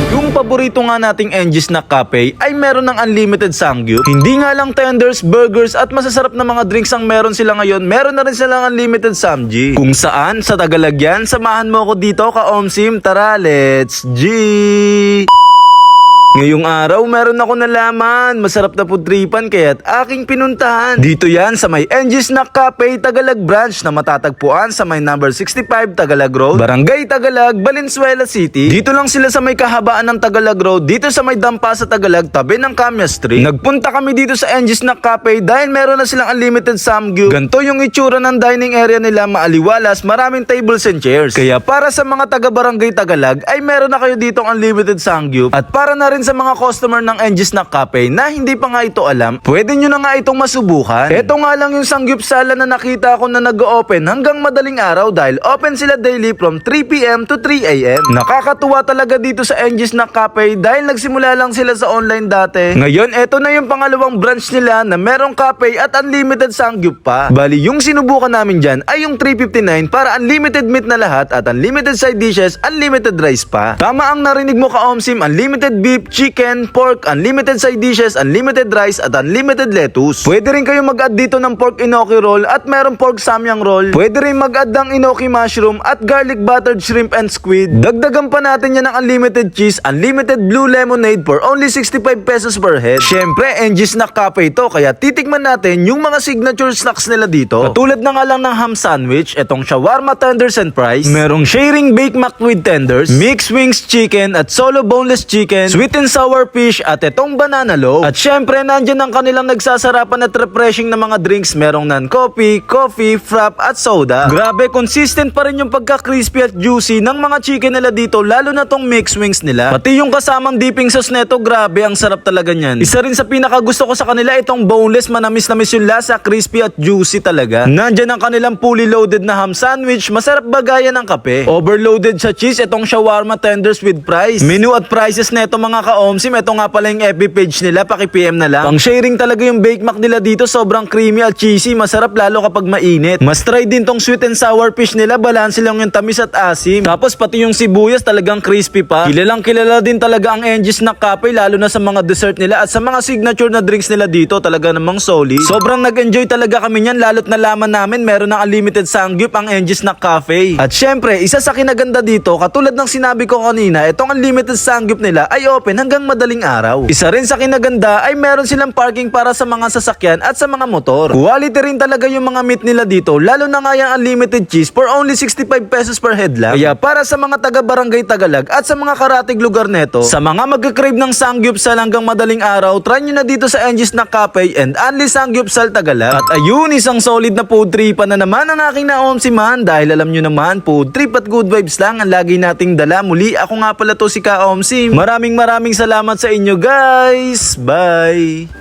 Yung paborito nga nating NG Snack Cafe ay meron ng unlimited samgyup. Hindi nga lang tenders, burgers at masasarap na mga drinks ang meron sila ngayon, meron na rin silang unlimited samji. Kung saan sa Tagalog yan, samahan mo ko dito ka-Omsim. Tara, let's G! Ngayong araw, meron ako nalaman. Masarap na pudripan kaya't aking pinuntahan. Dito yan sa may NG Snack Cafe Tagalog Branch na matatagpuan sa may number 65 Tagalog Road, Barangay Tagalog, Valenzuela City. Dito lang sila sa may kahabaan ng Tagalog Road, dito sa may dampa sa Tagalog, tabi ng Camia Street. Nagpunta kami dito sa NG Snack Cafe dahil meron na silang unlimited samgyup. Ganto yung itsura ng dining area nila, maaliwalas, maraming tables and chairs. Kaya para sa mga taga Barangay Tagalog ay meron na kayo ditong unlimited samgyup. At para na rin sa mga customer ng NG Snack Cafe na hindi pa nga ito alam, pwede nyo na nga itong masubukan. Ito nga lang yung sangyup sala na nakita ko na nag-open hanggang madaling araw dahil open sila daily from 3 PM to 3 AM. Nakakatuwa talaga dito sa NG Snack Cafe dahil nagsimula lang sila sa online dati. Ngayon, eto na yung pangalawang branch nila na merong cafe at unlimited sangyup pa. Bali, yung sinubukan namin dyan ay yung 359 para unlimited meat na lahat at unlimited side dishes, unlimited rice pa. Tama ang narinig mo ka-Omsim, unlimited beef, chicken, pork, unlimited side dishes, unlimited rice at unlimited lettuce. Pwede rin kayo mag-add dito ng pork enoki roll at meron pork samyang roll. Pwede rin mag-add ng enoki mushroom at garlic buttered shrimp and squid. Dagdagan pa natin yan ng unlimited cheese, unlimited blue lemonade for only 65 pesos per head. Syempre, NG Snack Cafe ito kaya titikman natin yung mga signature snacks nila dito. Katulad na nga lang ng ham sandwich, etong shawarma tenders and fries, merong sharing baked mac with tenders, mixed wings chicken at solo boneless chicken, sweet and sour fish at itong banana loaf. At syempre, nandyan ang kanilang nagsasarapan at refreshing na mga drinks. Merong non-coffee, coffee, frap at soda. Grabe, consistent pa rin yung pagka-crispy at juicy ng mga chicken nila dito, lalo na tong mixed wings nila. Pati yung kasamang dipping sauce neto, grabe, ang sarap talaga niyan. Isa rin sa pinakagusto ko sa kanila itong boneless, manamis-namis yung lasa, crispy at juicy talaga. Nandyan ang kanilang fully loaded na ham sandwich, masarap bagayan ng kape. Overloaded sa cheese, itong shawarma tenders with fries. Menu at prices neto mga ka-Omsim, ito nga pala yung FB page nila, paki-PM na lang. Pang sharing talaga yung Bake Mac nila dito, sobrang creamy at cheesy, masarap lalo kapag mainit. Mas try din tong sweet and sour fish nila, balanse lang yung tamis at asim. Tapos pati yung sibuyas talagang crispy pa. Kilalang kilala din talaga ang NG Snack Cafe, lalo na sa mga dessert nila at sa mga signature na drinks nila dito, talaga namang solid. Sobrang nag-enjoy talaga kami niyan, lalo't nalaman namin meron ng unlimited sangyup ang NG Snack Cafe. At syempre, isa sa kinaganda dito, katulad ng sinabi ko kanina, itong unlimited sangyup nila ay open hanggang madaling araw. Isa rin sa kinaganda ay meron silang parking para sa mga sasakyan at sa mga motor. Quality rin talaga yung mga meat nila dito, lalo na nga yung unlimited cheese for only 65 pesos per head lang. Kaya para sa mga taga Barangay Tagalog at sa mga karatig lugar neto, sa mga magka-crave ng sangyupsal hanggang madaling araw, try nyo na dito sa NG Snack Cafe and Only Sangyupsal Tagalog. At ayun, isang solid na food tripan na naman ang aking na-Omsiman dahil alam nyo naman, food trip at good vibes lang ang lagi nating dala. Muli, ako nga pala to si ka-Omsim. Maraming salamat sa inyo guys. Bye!